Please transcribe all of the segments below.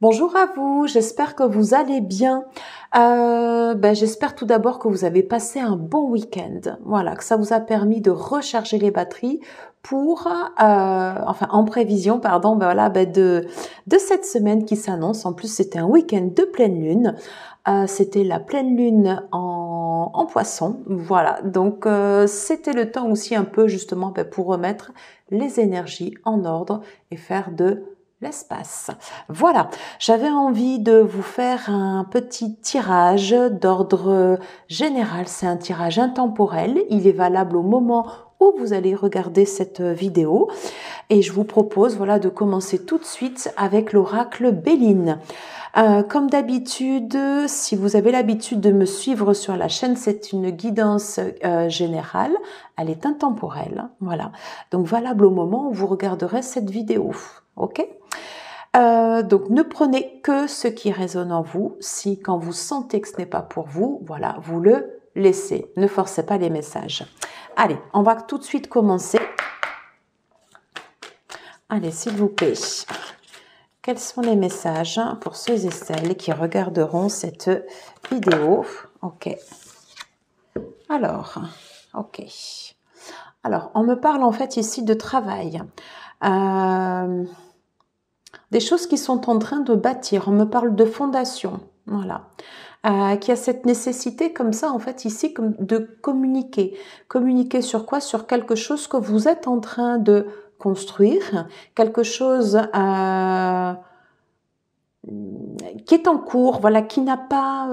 Bonjour à vous, j'espère que vous allez bien. J'espère tout d'abord que vous avez passé un bon week-end. Voilà, que ça vous a permis de recharger les batteries pour, en prévision, pardon, de cette semaine qui s'annonce. En plus, c'était un week-end de pleine lune. C'était la pleine lune en poisson. Voilà, donc c'était le temps aussi un peu justement pour remettre les énergies en ordre et faire de l'espace. Voilà, j'avais envie de vous faire un petit tirage d'ordre général. C'est un tirage intemporel. Il est valable au moment où vous allez regarder cette vidéo. Et je vous propose de commencer tout de suite avec l'oracle Béline. Comme d'habitude, si vous avez l'habitude de me suivre sur la chaîne, c'est une guidance générale. Elle est intemporelle. Voilà. Donc valable au moment où vous regarderez cette vidéo. Ok ? Donc ne prenez que ce qui résonne en vous. Si quand vous sentez que ce n'est pas pour vous, voilà, vous le laissez. Ne forcez pas les messages. Allez, on va tout de suite commencer. Allez, s'il vous plaît. Quels sont les messages pour ceux et celles qui regarderont cette vidéo? Ok. Alors, ok. Alors, on me parle en fait ici de travail. Des choses qui sont en train de bâtir. On me parle de fondation, voilà. Qui a cette nécessité comme ça, en fait, ici, de communiquer. Communiquer sur quoi? Sur quelque chose que vous êtes en train de construire, quelque chose qui est en cours, voilà, qui n'a pas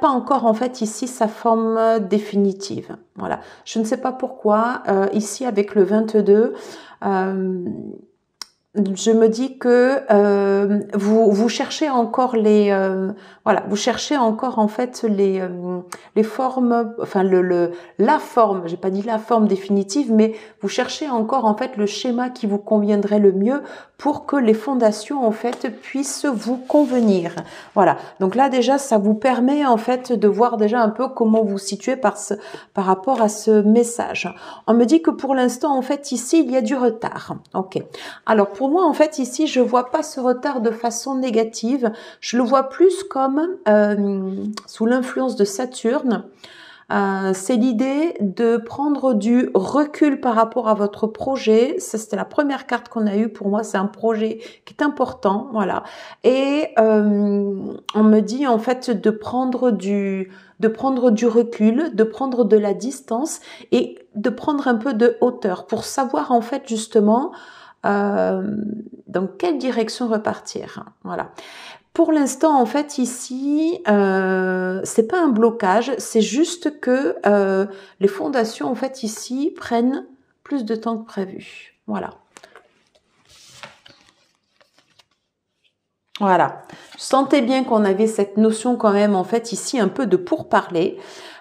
encore, en fait, ici, sa forme définitive. Voilà. Je ne sais pas pourquoi, ici, avec le 22, je me dis que vous cherchez encore vous cherchez encore en fait les formes, enfin la forme, j'ai pas dit la forme définitive, mais vous cherchez encore en fait le schéma qui vous conviendrait le mieux pour que les fondations en fait puissent vous convenir. Voilà. Donc là déjà ça vous permet en fait de voir déjà un peu comment vous situez par rapport à ce message. On me dit que pour l'instant en fait ici il y a du retard. Ok. Alors pour moi, en fait, ici, je vois pas ce retard de façon négative. Je le vois plus comme sous l'influence de Saturne. C'est l'idée de prendre du recul par rapport à votre projet. Ça, c'était la première carte qu'on a eue. Pour moi, c'est un projet qui est important, voilà. Et on me dit en fait de prendre du recul, de prendre de la distance et de prendre un peu de hauteur pour savoir en fait justement dans quelle direction repartir. Voilà. Pour l'instant, en fait, ici, c'est pas un blocage, c'est juste que les fondations, en fait, ici, prennent plus de temps que prévu. Voilà. Voilà. Je sentais bien qu'on avait cette notion quand même, en fait, ici, un peu de pourparler.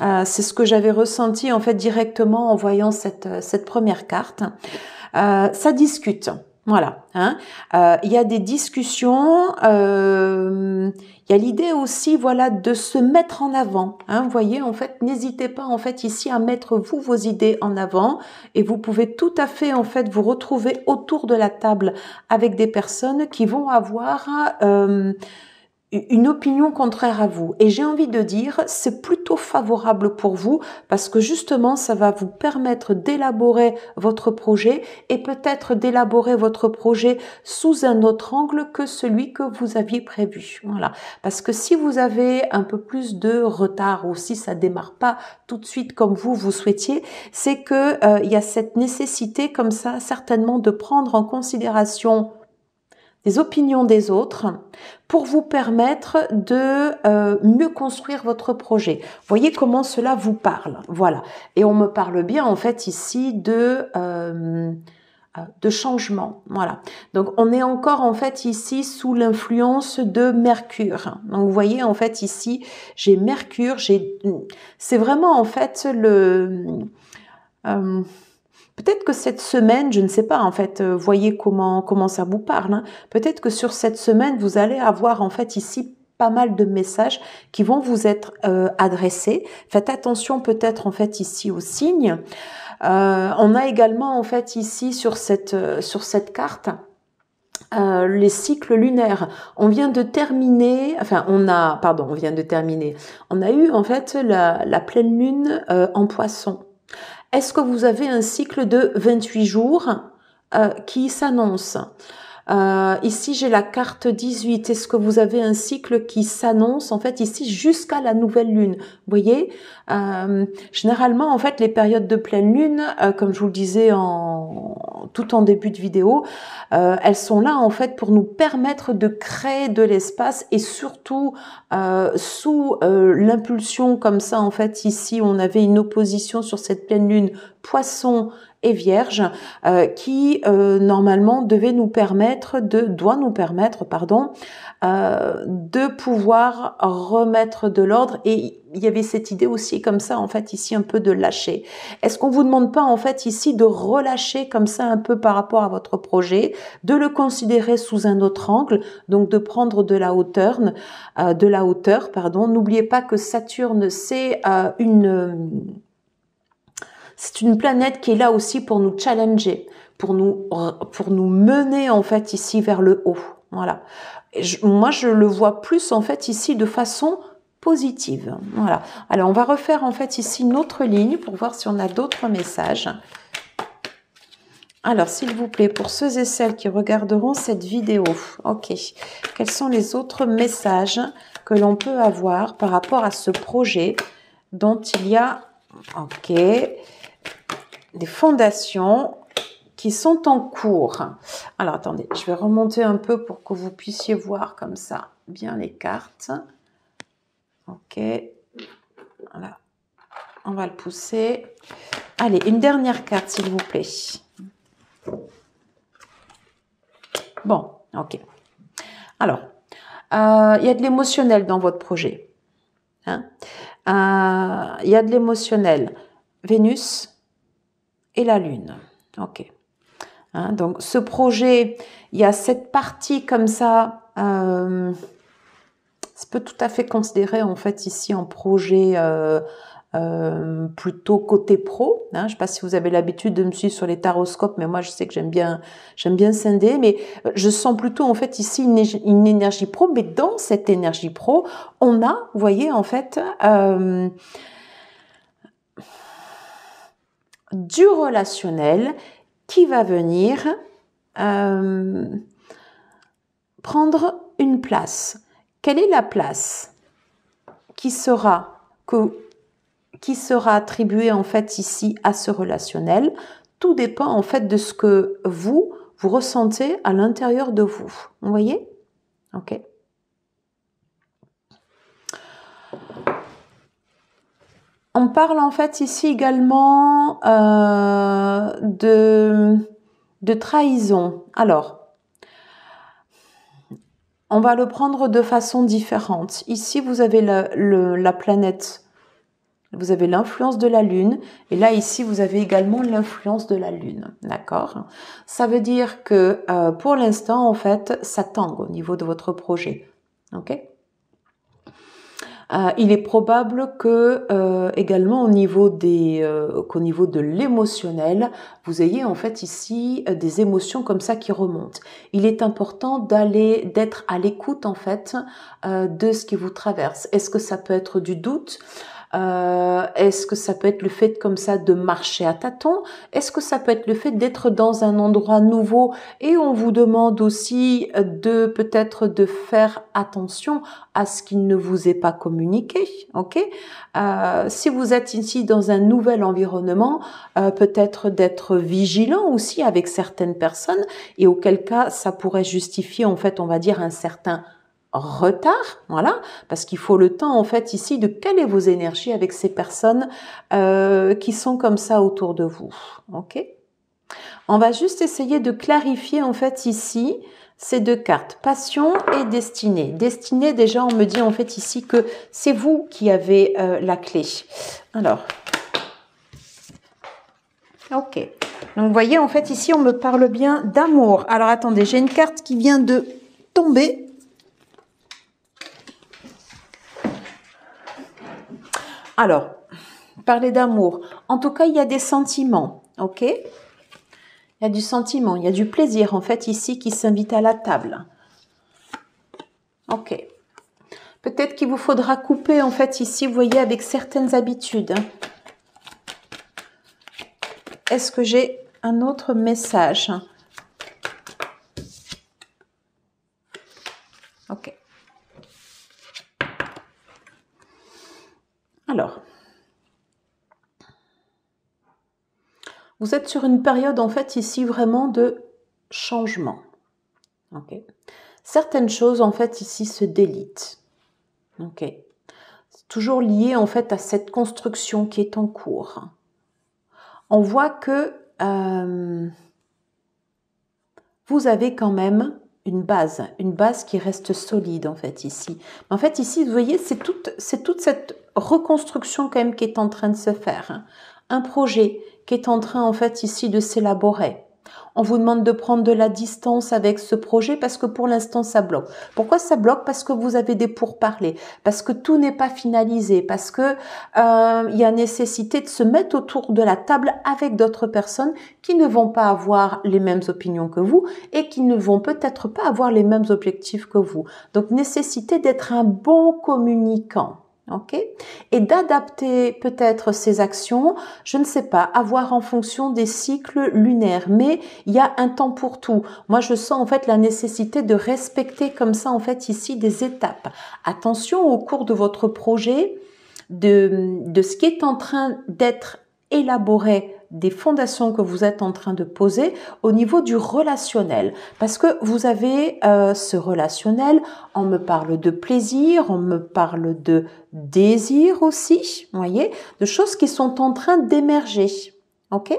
C'est ce que j'avais ressenti, en fait, directement en voyant cette première carte. Ça discute, voilà. Hein. Il y a des discussions. Il y a l'idée aussi, voilà, de se mettre en avant. Hein, vous voyez, en fait, n'hésitez pas, en fait, ici à mettre vos idées en avant, et vous pouvez tout à fait, en fait, vous retrouver autour de la table avec des personnes qui vont avoir une opinion contraire à vous. Et j'ai envie de dire, c'est plutôt favorable pour vous parce que justement, ça va vous permettre d'élaborer votre projet et peut-être d'élaborer votre projet sous un autre angle que celui que vous aviez prévu. Voilà. Parce que si vous avez un peu plus de retard ou si ça démarre pas tout de suite comme vous souhaitiez, c'est que il y a cette nécessité comme ça certainement de prendre en considération les opinions des autres pour vous permettre de mieux construire votre projet. Voyez comment cela vous parle. Voilà. Et on me parle bien en fait ici de changement. Voilà. Donc on est encore en fait ici sous l'influence de Mercure. Donc vous voyez en fait ici j'ai Mercure, c'est vraiment en fait peut-être que cette semaine, je ne sais pas, en fait, voyez comment ça vous parle. Hein. Peut-être que sur cette semaine, vous allez avoir en fait ici pas mal de messages qui vont vous être adressés. Faites attention peut-être en fait ici aux signes. On a également en fait ici sur cette carte les cycles lunaires. On vient de terminer, on vient de terminer. On a eu en fait la pleine lune en Poisson. Est-ce que vous avez un cycle de 28 jours qui s'annonce? Ici, j'ai la carte 18. Est-ce que vous avez un cycle qui s'annonce, en fait, ici, jusqu'à la nouvelle lune? Vous voyez, généralement, en fait, les périodes de pleine lune, comme je vous le disais tout en début de vidéo, elles sont là, en fait, pour nous permettre de créer de l'espace et surtout, sous l'impulsion comme ça, en fait, ici, on avait une opposition sur cette pleine lune Poisson et Vierge qui normalement doit nous permettre de pouvoir remettre de l'ordre. Et il y avait cette idée aussi comme ça en fait ici un peu de lâcher. Est-ce qu'on vous demande pas en fait ici de relâcher comme ça un peu par rapport à votre projet, de le considérer sous un autre angle, donc de prendre de la hauteur, N'oubliez pas que Saturne c'est une planète qui est là aussi pour nous challenger, pour nous mener en fait ici vers le haut. Voilà. Moi, je le vois plus en fait ici de façon positive. Voilà. Alors, on va refaire en fait ici notre ligne pour voir si on a d'autres messages. Alors, s'il vous plaît, pour ceux et celles qui regarderont cette vidéo, ok, quels sont les autres messages que l'on peut avoir par rapport à ce projet dont il y a, ok, des fondations qui sont en cours. Alors, attendez, je vais remonter un peu pour que vous puissiez voir comme ça bien les cartes. Ok, voilà. On va le pousser. Allez, une dernière carte, s'il vous plaît. Bon, ok. Alors, il y a de l'émotionnel dans votre projet. Hein? Il y a de l'émotionnel. Vénus et la Lune. Ok. Hein, donc, ce projet, il y a cette partie comme ça, ça peut tout à fait considérer en fait ici un projet plutôt côté pro. Hein, je ne sais pas si vous avez l'habitude de me suivre sur les taroscopes, mais moi je sais que j'aime bien scinder, mais je sens plutôt en fait ici une énergie pro, mais dans cette énergie pro, on a, vous voyez en fait, du relationnel qui va venir prendre une place. Quelle est la place qui sera attribuée en fait ici à ce relationnel? Tout dépend en fait de ce que vous ressentez à l'intérieur de vous. Vous voyez? Ok. On parle en fait ici également de trahison. Alors, on va le prendre de façon différente. Ici, vous avez la planète, vous avez l'influence de la Lune, et là, ici, vous avez également l'influence de la Lune. D'accord? Ça veut dire que pour l'instant, en fait, ça tangue au niveau de votre projet. Ok? Il est probable que également au niveau de l'émotionnel, vous ayez en fait ici des émotions comme ça qui remontent. Il est important d'être à l'écoute en fait de ce qui vous traverse. Est-ce que ça peut être du doute? Est-ce que ça peut être le fait comme ça de marcher à tâtons? Est-ce que ça peut être le fait d'être dans un endroit nouveau et on vous demande aussi de peut-être de faire attention à ce qui ne vous est pas communiqué, ok? Si vous êtes ici dans un nouvel environnement, peut-être d'être vigilant aussi avec certaines personnes et auquel cas ça pourrait justifier en fait on va dire un certain retard, voilà, parce qu'il faut le temps en fait ici de caler vos énergies avec ces personnes qui sont comme ça autour de vous, ok? On va juste essayer de clarifier en fait ici ces deux cartes, passion et destinée. Destinée, déjà on me dit en fait ici que c'est vous qui avez la clé. Alors, ok, donc vous voyez en fait ici on me parle bien d'amour. Alors attendez, j'ai une carte qui vient de tomber. Alors, parler d'amour. En tout cas, il y a des sentiments, ok? Il y a du sentiment, il y a du plaisir en fait ici qui s'invite à la table. Ok. Peut-être qu'il vous faudra couper en fait ici, vous voyez, avec certaines habitudes. Est-ce que j'ai un autre message? Ok. Alors, vous êtes sur une période en fait ici vraiment de changement. Ok. Certaines choses en fait ici se délitent. Ok. C'est toujours lié en fait à cette construction qui est en cours. On voit que vous avez quand même une base qui reste solide en fait ici. En fait ici, vous voyez, c'est toute cette reconstruction quand même qui est en train de se faire. Un projet qui est en train en fait ici de s'élaborer. On vous demande de prendre de la distance avec ce projet parce que pour l'instant ça bloque. Pourquoi ça bloque? Parce que vous avez des pourparlers, parce que tout n'est pas finalisé, parce que il y a nécessité de se mettre autour de la table avec d'autres personnes qui ne vont pas avoir les mêmes opinions que vous et qui ne vont peut-être pas avoir les mêmes objectifs que vous. Donc nécessité d'être un bon communicant. Ok, et d'adapter peut-être ces actions, je ne sais pas, à voir en fonction des cycles lunaires, mais il y a un temps pour tout. Moi, je sens en fait la nécessité de respecter comme ça en fait ici des étapes. Attention au cours de votre projet, de ce qui est en train d'être élaboré, des fondations que vous êtes en train de poser au niveau du relationnel. Parce que vous avez ce relationnel, on me parle de plaisir, on me parle de désir aussi, vous voyez, de choses qui sont en train d'émerger. Ok?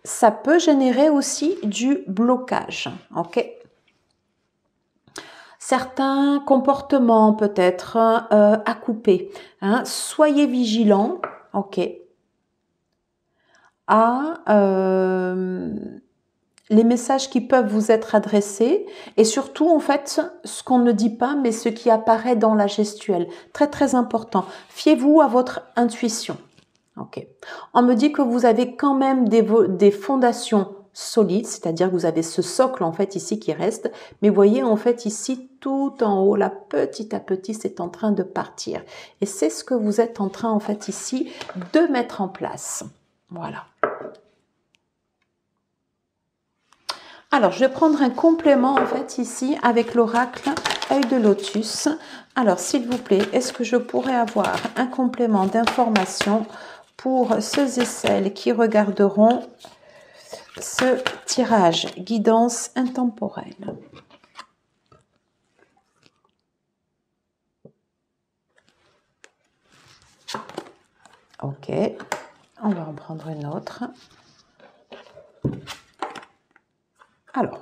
Ça peut générer aussi du blocage. Ok? Certains comportements peut-être à couper. Hein. Soyez vigilants. Ok? À les messages qui peuvent vous être adressés et surtout en fait ce qu'on ne dit pas mais ce qui apparaît dans la gestuelle. Très très important. Fiez-vous à votre intuition. Ok. On me dit que vous avez quand même des fondations solides, c'est-à-dire que vous avez ce socle en fait ici qui reste, mais voyez en fait ici tout en haut là petit à petit c'est en train de partir et c'est ce que vous êtes en train en fait ici de mettre en place. Voilà. Alors, je vais prendre un complément en fait ici avec l'oracle œil de lotus. Alors, s'il vous plaît, est-ce que je pourrais avoir un complément d'information pour ceux et celles qui regarderont ce tirage guidance intemporelle? Ok, on va en prendre une autre. Alors,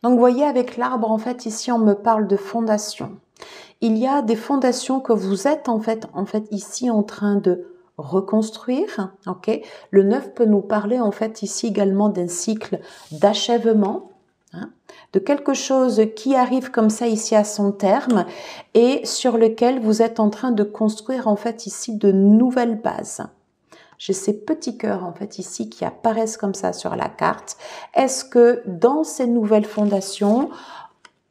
donc vous voyez avec l'arbre, en fait, ici on me parle de fondation. Il y a des fondations que vous êtes en fait ici en train de reconstruire. Ok, le 9 peut nous parler en fait ici également d'un cycle d'achèvement, hein, de quelque chose qui arrive comme ça ici à son terme et sur lequel vous êtes en train de construire en fait ici de nouvelles bases. J'ai ces petits cœurs en fait ici qui apparaissent comme ça sur la carte. Est-ce que dans ces nouvelles fondations,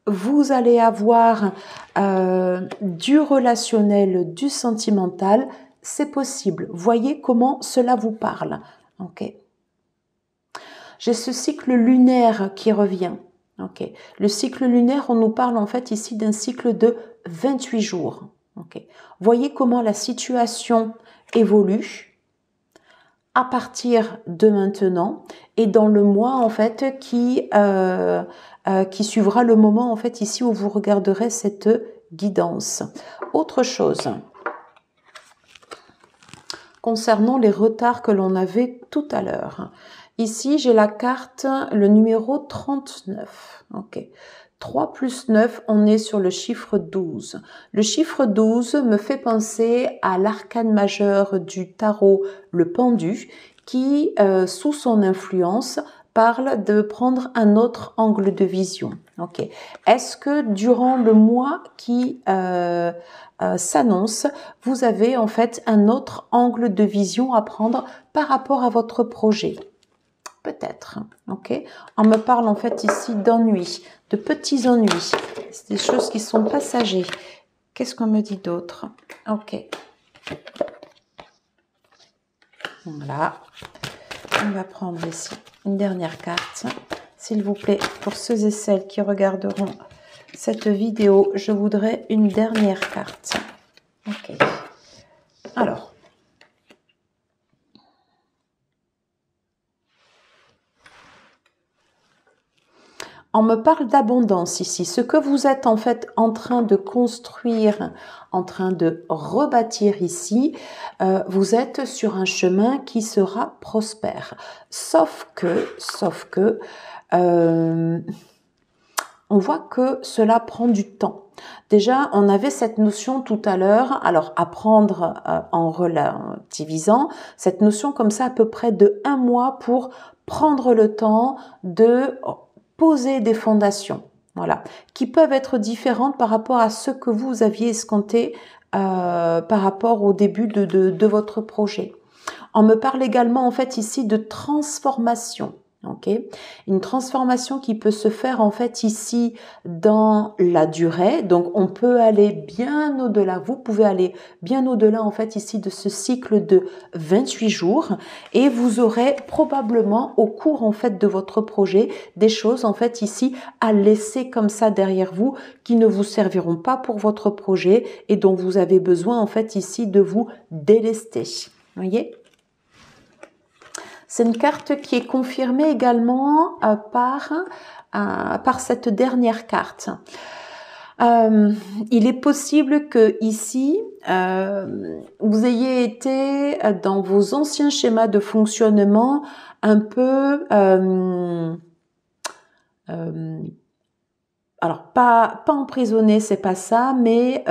vous allez avoir du relationnel, du sentimental? C'est possible. Voyez comment cela vous parle. Ok. J'ai ce cycle lunaire qui revient. Ok. Le cycle lunaire, on nous parle en fait ici d'un cycle de 28 jours. Ok. Voyez comment la situation évolue à partir de maintenant et dans le mois en fait qui suivra le moment en fait ici où vous regarderez cette guidance. Autre chose concernant les retards que l'on avait tout à l'heure. Ici j'ai la carte, le numéro 39. Ok. 3 plus 9, on est sur le chiffre 12. Le chiffre 12 me fait penser à l'arcane majeur du tarot, le pendu, qui, sous son influence, parle de prendre un autre angle de vision. Ok. Est-ce que durant le mois qui s'annonce, vous avez en fait un autre angle de vision à prendre par rapport à votre projet? Peut-être. Ok. On me parle en fait ici d'ennuis, de petits ennuis. C'est des choses qui sont passagers. Qu'est-ce qu'on me dit d'autre? Ok. Voilà. On va prendre ici une dernière carte. S'il vous plaît, pour ceux et celles qui regarderont cette vidéo, je voudrais une dernière carte. Ok. Alors. On me parle d'abondance ici. Ce que vous êtes en fait en train de construire, en train de rebâtir ici, vous êtes sur un chemin qui sera prospère. Sauf que, on voit que cela prend du temps. Déjà, on avait cette notion tout à l'heure, alors à prendre en relativisant, cette notion comme ça à peu près de 1 mois pour prendre le temps de poser des fondations, voilà, qui peuvent être différentes par rapport à ce que vous aviez escompté par rapport au début de votre projet. On me parle également en fait ici de transformation. Ok, une transformation qui peut se faire en fait ici dans la durée. Donc on peut aller bien au-delà. Vous pouvez aller bien au-delà en fait ici de ce cycle de 28 jours et vous aurez probablement au cours en fait de votre projet des choses en fait ici à laisser comme ça derrière vous qui ne vous serviront pas pour votre projet et dont vous avez besoin en fait ici de vous délester. Voyez? C'est une carte qui est confirmée également par cette dernière carte. Il est possible que ici, vous ayez été dans vos anciens schémas de fonctionnement un peu... alors, pas emprisonné, c'est pas ça, mais...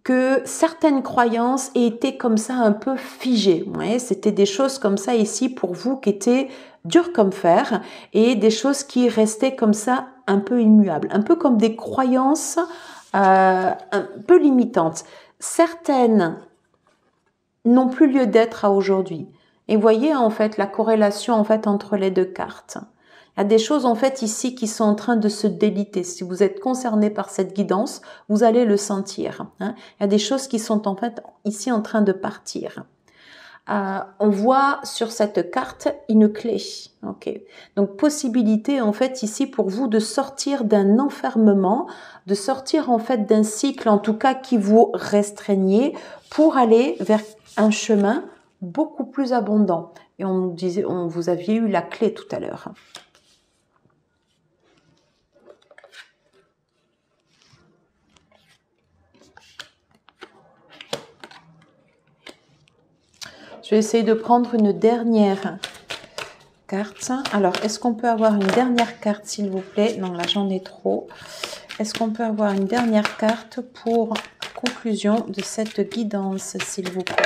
que certaines croyances étaient comme ça un peu figées. Ouais, c'était des choses comme ça ici pour vous qui étaient dures comme fer et des choses qui restaient comme ça un peu immuables, un peu comme des croyances un peu limitantes. Certaines n'ont plus lieu d'être à aujourd'hui. Et voyez en fait la corrélation en fait entre les deux cartes. Il y a des choses en fait ici qui sont en train de se déliter. Si vous êtes concerné par cette guidance, vous allez le sentir. Hein. Il y a des choses qui sont en fait ici en train de partir. On voit sur cette carte une clé. Okay. Donc possibilité en fait ici pour vous de sortir d'un enfermement, de sortir en fait d'un cycle en tout cas qui vous restreignait pour aller vers un chemin beaucoup plus abondant. Et on nous disait, vous aviez eu la clé tout à l'heure. Je vais essayer de prendre une dernière carte. Alors, est-ce qu'on peut avoir une dernière carte, s'il vous plaît? Non, là, j'en ai trop. Est-ce qu'on peut avoir une dernière carte pour conclusion de cette guidance, s'il vous plaît?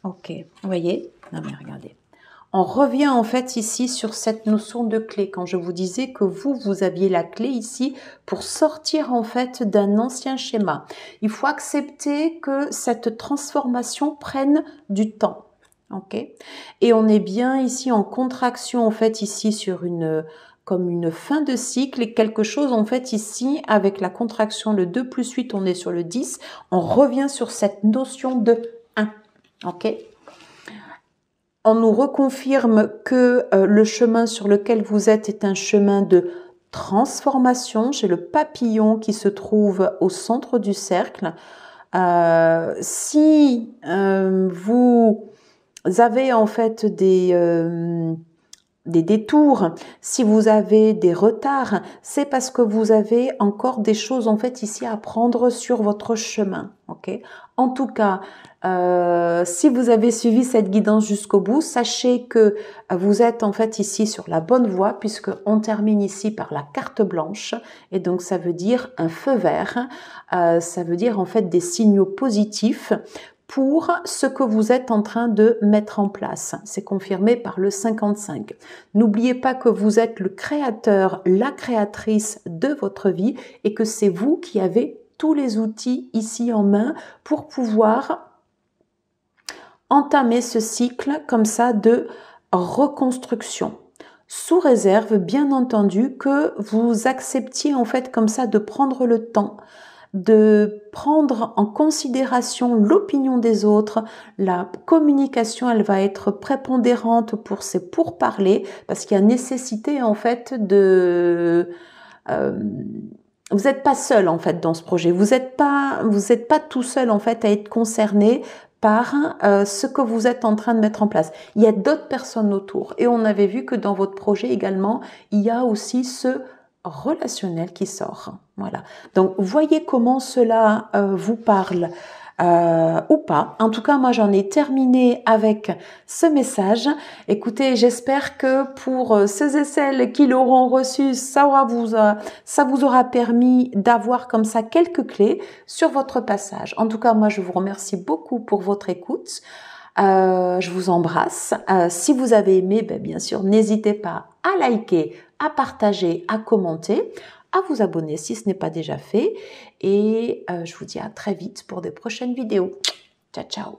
Ok, vous voyez? Non, mais regardez. On revient en fait ici sur cette notion de clé. Quand je vous disais que vous aviez la clé ici pour sortir en fait d'un ancien schéma. Il faut accepter que cette transformation prenne du temps. Ok. Et on est bien ici en contraction en fait ici sur comme une fin de cycle et quelque chose en fait ici avec la contraction le 2 plus 8 on est sur le 10. On revient sur cette notion de 1. Ok. On nous reconfirme que le chemin sur lequel vous êtes est un chemin de transformation. J'ai le papillon qui se trouve au centre du cercle. Si vous avez en fait des détours, si vous avez des retards, c'est parce que vous avez encore des choses en fait ici à prendre sur votre chemin. Ok. En tout cas, si vous avez suivi cette guidance jusqu'au bout, sachez que vous êtes en fait ici sur la bonne voie puisque on termine ici par la carte blanche et donc ça veut dire un feu vert, ça veut dire en fait des signaux positifs pour ce que vous êtes en train de mettre en place. C'est confirmé par le 55. N'oubliez pas que vous êtes le créateur, la créatrice de votre vie et que c'est vous qui avez tous les outils ici en main pour pouvoir entamer ce cycle comme ça de reconstruction. Sous réserve, bien entendu, que vous acceptiez en fait comme ça de prendre le temps, de prendre en considération l'opinion des autres. La communication, elle va être prépondérante pour ces pourparlers parce qu'il y a nécessité en fait de... vous n'êtes pas seul en fait dans ce projet. Vous n'êtes pas tout seul en fait à être concerné par ce que vous êtes en train de mettre en place. Il y a d'autres personnes autour. Et on avait vu que dans votre projet également, il y a aussi ce relationnel qui sort. Voilà. Donc, voyez comment cela vous parle ou pas. En tout cas, moi, j'en ai terminé avec ce message. Écoutez, j'espère que pour ceux et celles qui l'auront reçu, ça vous aura permis d'avoir comme ça quelques clés sur votre passage. En tout cas, moi, je vous remercie beaucoup pour votre écoute. Je vous embrasse. Si vous avez aimé, bien sûr, n'hésitez pas à liker, à partager, à commenter, à vous abonner si ce n'est pas déjà fait. Et je vous dis à très vite pour des prochaines vidéos. Ciao, ciao.